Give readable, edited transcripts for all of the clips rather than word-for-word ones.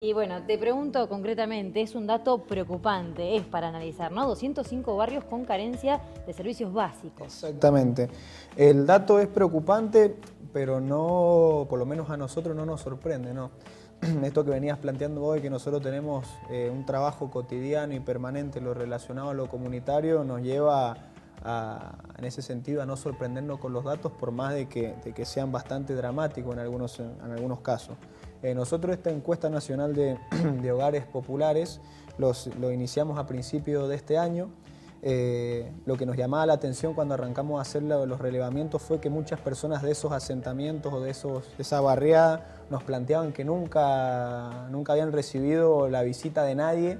Y bueno, te pregunto concretamente, es un dato preocupante, es para analizar, ¿no? 205 barrios con carencia de servicios básicos. Exactamente. El dato es preocupante, pero no, por lo menos a nosotros no nos sorprende, ¿no? Esto que venías planteando hoy, que nosotros tenemos un trabajo cotidiano y permanente en lo relacionado a lo comunitario, nos lleva en ese sentido a no sorprendernos con los datos, por más de que sean bastante dramáticos en algunos casos. Nosotros esta encuesta nacional de hogares populares lo iniciamos a principios de este año. Lo que nos llamaba la atención cuando arrancamos a hacer los relevamientos fue que muchas personas de esos asentamientos o de esa barriada nos planteaban que nunca habían recibido la visita de nadie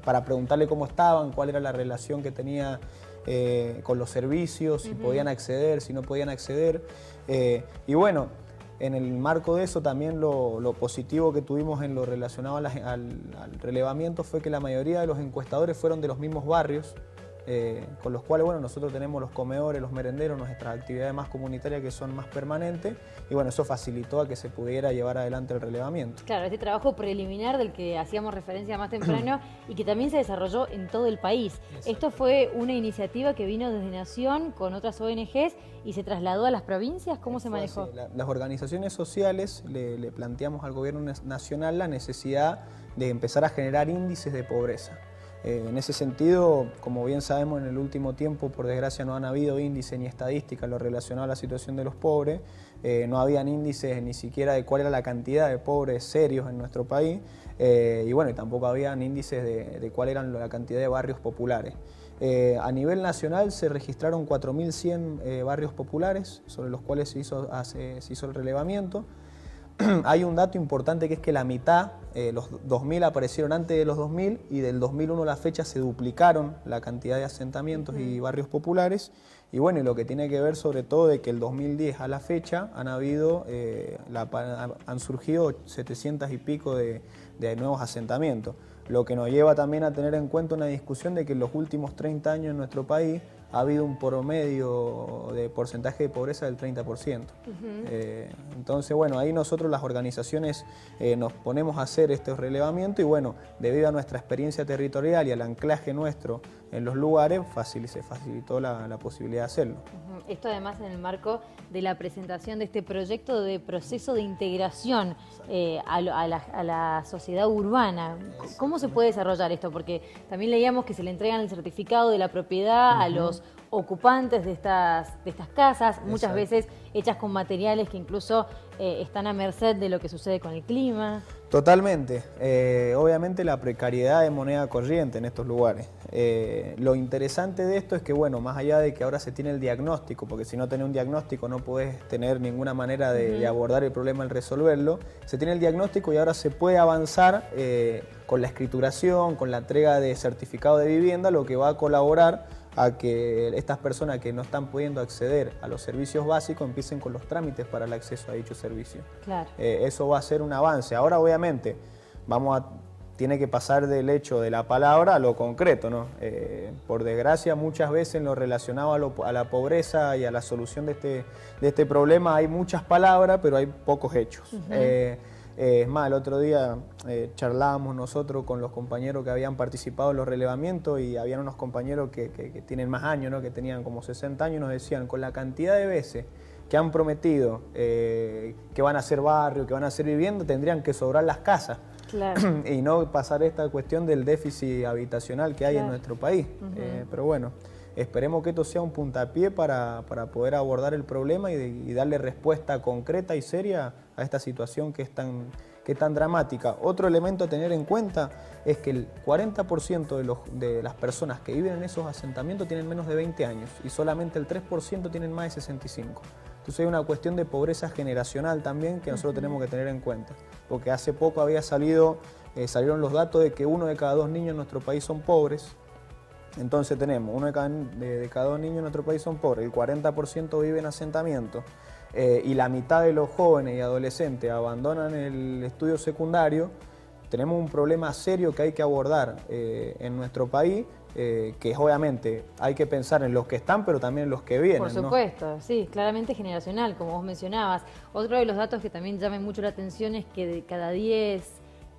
para preguntarle cómo estaban, cuál era la relación que tenía con los servicios, si podían acceder, si no podían acceder. Y bueno, en el marco de eso también lo positivo que tuvimos en lo relacionado al relevamiento fue que la mayoría de los encuestadores fueron de los mismos barrios, con los cuales bueno, nosotros tenemos los comedores, los merenderos, nuestras actividades más comunitarias que son más permanentes, y bueno, eso facilitó a que se pudiera llevar adelante el relevamiento. Claro, este trabajo preliminar del que hacíamos referencia más temprano y que también se desarrolló en todo el país. Exacto. Esto fue una iniciativa que vino desde Nación con otras ONGs y se trasladó a las provincias. ¿Cómo se manejó? Las organizaciones sociales le planteamos al gobierno nacional la necesidad de empezar a generar índices de pobreza. En ese sentido, como bien sabemos, en el último tiempo, por desgracia, no han habido índices ni estadísticas en lo relacionado a la situación de los pobres, no habían índices ni siquiera de cuál era la cantidad de pobres serios en nuestro país, y bueno, tampoco habían índices de cuál era la cantidad de barrios populares. A nivel nacional se registraron 4.100 barrios populares, sobre los cuales se hizo el relevamiento. Hay un dato importante que es que la mitad, los 2.000 aparecieron antes de los 2.000 y del 2001 a la fecha se duplicaron la cantidad de asentamientos y barrios populares. Y bueno, y lo que tiene que ver sobre todo de que el 2010 a la fecha han surgido 700 y pico de nuevos asentamientos. Lo que nos lleva también a tener en cuenta una discusión de que en los últimos 30 años en nuestro país ha habido un promedio de porcentaje de pobreza del 30%. Entonces, bueno, ahí nosotros las organizaciones nos ponemos a hacer este relevamiento y bueno, debido a nuestra experiencia territorial y al anclaje nuestro en los lugares, se facilitó la posibilidad de hacerlo. Esto además en el marco de la presentación de este proyecto de proceso de integración a la sociedad urbana. ¿Cómo se puede desarrollar esto? Porque también leíamos que se le entregan el certificado de la propiedad a los ocupantes de estas casas, muchas veces hechas con materiales que incluso están a merced de lo que sucede con el clima. Totalmente. Obviamente la precariedad es moneda corriente en estos lugares. Lo interesante de esto es que, bueno, más allá de que ahora se tiene el diagnóstico, porque si no tenés un diagnóstico no podés tener ninguna manera de abordar el problema al resolverlo, se tiene el diagnóstico y ahora se puede avanzar con la escrituración, con la entrega de certificado de vivienda, lo que va a colaborar a que estas personas que no están pudiendo acceder a los servicios básicos empiecen con los trámites para el acceso a dichos servicios. Claro. Eso va a ser un avance. Ahora, obviamente, tiene que pasar del hecho de la palabra a lo concreto, ¿no? Por desgracia, muchas veces en lo relacionado a la pobreza y a la solución de este problema hay muchas palabras, pero hay pocos hechos. Es más, el otro día charlábamos nosotros con los compañeros que habían participado en los relevamientos y habían unos compañeros que tienen más años, ¿no? Que tenían como 60 años, nos decían, con la cantidad de veces que han prometido que van a hacer barrio, que van a hacer vivienda, tendrían que sobrar las casas. Claro. Y no pasar esta cuestión del déficit habitacional que hay en nuestro país. Pero bueno, esperemos que esto sea un puntapié para poder abordar el problema y darle respuesta concreta y seria a esta situación que es tan dramática. Otro elemento a tener en cuenta es que el 40% de las personas que viven en esos asentamientos tienen menos de 20 años y solamente el 3% tienen más de 65. Entonces hay una cuestión de pobreza generacional también que nosotros tenemos que tener en cuenta, porque hace poco salieron los datos de que 1 de cada 2 niños en nuestro país son pobres. Entonces tenemos 1 de cada 2 niños en nuestro país son pobres, el 40% vive en asentamientos y la mitad de los jóvenes y adolescentes abandonan el estudio secundario. Tenemos un problema serio que hay que abordar en nuestro país, que obviamente hay que pensar en los que están, pero también en los que vienen. Por supuesto, ¿no? Sí, claramente generacional, como vos mencionabas. Otro de los datos que también llama mucho la atención es que de cada 10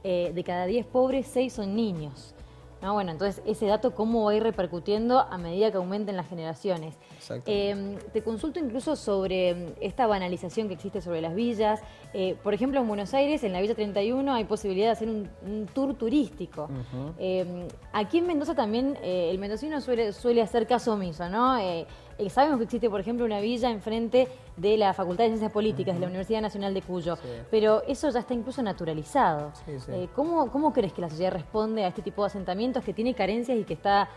de cada 10 pobres, 6 son niños. ¿No? Bueno, entonces ese dato cómo va a ir repercutiendo a medida que aumenten las generaciones. Te consulto incluso sobre esta banalización que existe sobre las villas. Por ejemplo, en Buenos Aires, en la Villa 31, hay posibilidad de hacer un tour turístico. Aquí en Mendoza también el mendocino suele hacer caso omiso, ¿no? Sabemos que existe, por ejemplo, una villa enfrente de la Facultad de Ciencias Políticas de la Universidad Nacional de Cuyo, pero eso ya está incluso naturalizado. ¿Cómo crees que la sociedad responde a este tipo de asentamientos que tiene carencias y que está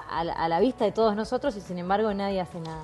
a la vista de todos nosotros y sin embargo nadie hace nada?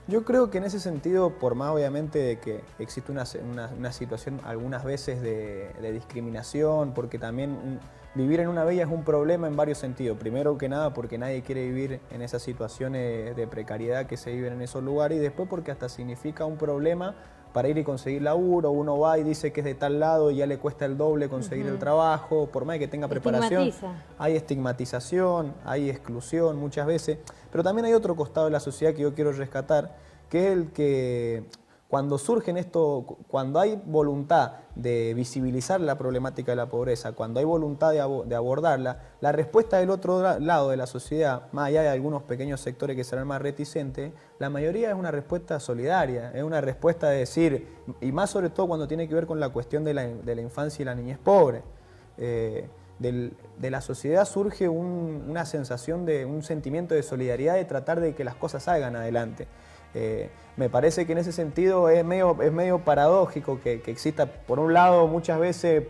Yo creo que en ese sentido, por más obviamente de que existe una situación algunas veces de discriminación, porque también vivir en una villa es un problema en varios sentidos. Primero que nada porque nadie quiere vivir en esas situaciones de precariedad que se viven en esos lugares, y después porque hasta significa un problema para ir y conseguir laburo. Uno va y dice que es de tal lado y ya le cuesta el doble conseguir el trabajo, por más que tenga preparación. Hay estigmatización, hay exclusión muchas veces, pero también hay otro costado de la sociedad que yo quiero rescatar, que es el que cuando surgen cuando hay voluntad de visibilizar la problemática de la pobreza, cuando hay voluntad de abordarla, la respuesta del otro lado de la sociedad, más allá de algunos pequeños sectores que serán más reticentes, la mayoría es una respuesta solidaria, es una respuesta de decir, y más sobre todo cuando tiene que ver con la cuestión de la infancia y la niñez pobre. De la sociedad surge una sensación un sentimiento de solidaridad, de tratar de que las cosas salgan adelante. Me parece que en ese sentido es medio paradójico que exista. Por un lado, muchas veces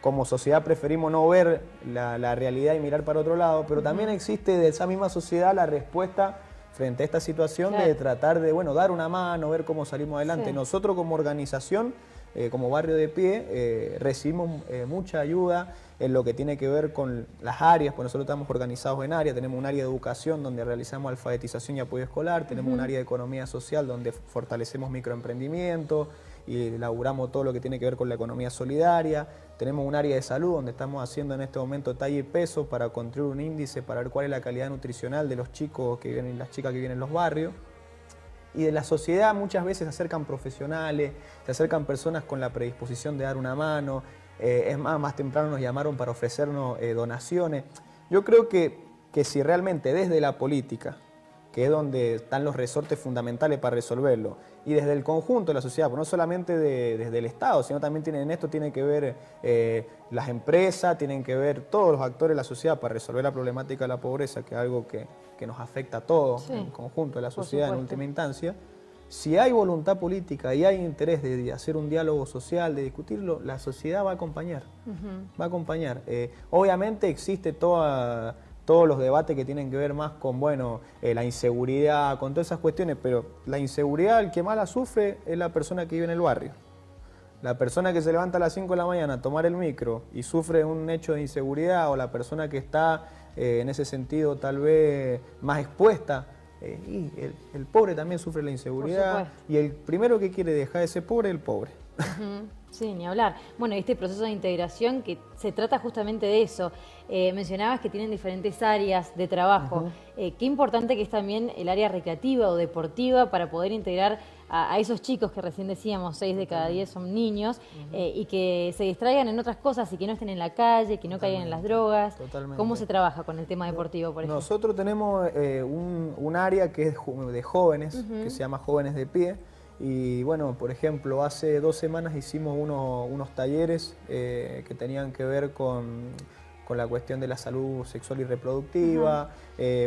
como sociedad preferimos no ver la realidad y mirar para otro lado, pero también existe de esa misma sociedad la respuesta frente a esta situación de tratar de, dar una mano, ver cómo salimos adelante. Nosotros como organización, como Barrio de Pie, recibimos mucha ayuda en lo que tiene que ver con las áreas, pues nosotros estamos organizados en áreas. Tenemos un área de educación donde realizamos alfabetización y apoyo escolar, tenemos un área de economía social donde fortalecemos microemprendimiento y elaboramos todo lo que tiene que ver con la economía solidaria, tenemos un área de salud donde estamos haciendo en este momento talla y peso para construir un índice para ver cuál es la calidad nutricional de los chicos que viven y las chicas que viven en los barrios. Y de la sociedad muchas veces se acercan profesionales, se acercan personas con la predisposición de dar una mano. Es más temprano nos llamaron para ofrecernos donaciones. Yo creo que si realmente desde la política, que es donde están los resortes fundamentales para resolverlo, y desde el conjunto de la sociedad, pues no solamente desde el Estado, sino también en esto tiene que ver las empresas, tienen que ver todos los actores de la sociedad para resolver la problemática de la pobreza, que es algo que nos afecta a todos, en el conjunto de la sociedad en última instancia. Si hay voluntad política y hay interés de hacer un diálogo social, de discutirlo, la sociedad va a acompañar. Va a acompañar. Obviamente existe todos los debates que tienen que ver más con la inseguridad, con todas esas cuestiones, pero la inseguridad, el que más la sufre es la persona que vive en el barrio. La persona que se levanta a las 5 de la mañana a tomar el micro y sufre un hecho de inseguridad, o la persona que está en ese sentido tal vez más expuesta, y el pobre también sufre la inseguridad, y el primero que quiere dejar de ser pobre es el pobre. Sí, ni hablar. Bueno, este proceso de integración que se trata justamente de eso. Mencionabas que tienen diferentes áreas de trabajo. Qué importante que es también el área recreativa o deportiva para poder integrar a esos chicos que recién decíamos, 6 de cada 10 son niños, y que se distraigan en otras cosas y que no estén en la calle, que no caigan en las drogas. ¿Cómo se trabaja con el tema deportivo, por ejemplo? Nosotros tenemos un área que es de jóvenes, que se llama Jóvenes de Pie. Y bueno, por ejemplo, hace 2 semanas hicimos unos talleres que tenían que ver con la cuestión de la salud sexual y reproductiva.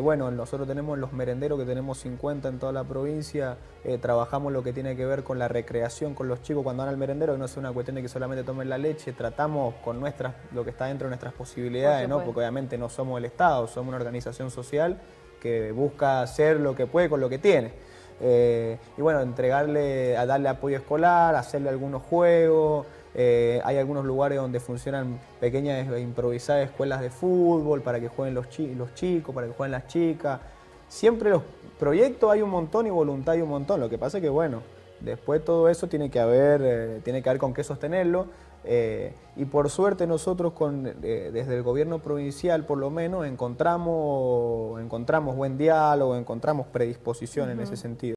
Bueno, nosotros tenemos los merenderos, que tenemos 50 en toda la provincia. Trabajamos lo que tiene que ver con la recreación con los chicos cuando van al merendero, que no es una cuestión de que solamente tomen la leche. Tratamos con lo que está dentro de nuestras posibilidades, ¿no? Porque obviamente no somos el Estado, somos una organización social que busca hacer lo que puede con lo que tiene. Y bueno, darle apoyo escolar, hacerle algunos juegos. Hay algunos lugares donde funcionan pequeñas improvisadas escuelas de fútbol para que jueguen los chicos, para que jueguen las chicas. Siempre los proyectos hay un montón y voluntad hay un montón. Lo que pasa es que después todo eso tiene que haber con qué sostenerlo. Y por suerte nosotros desde el gobierno provincial por lo menos encontramos buen diálogo, encontramos predisposición en ese sentido.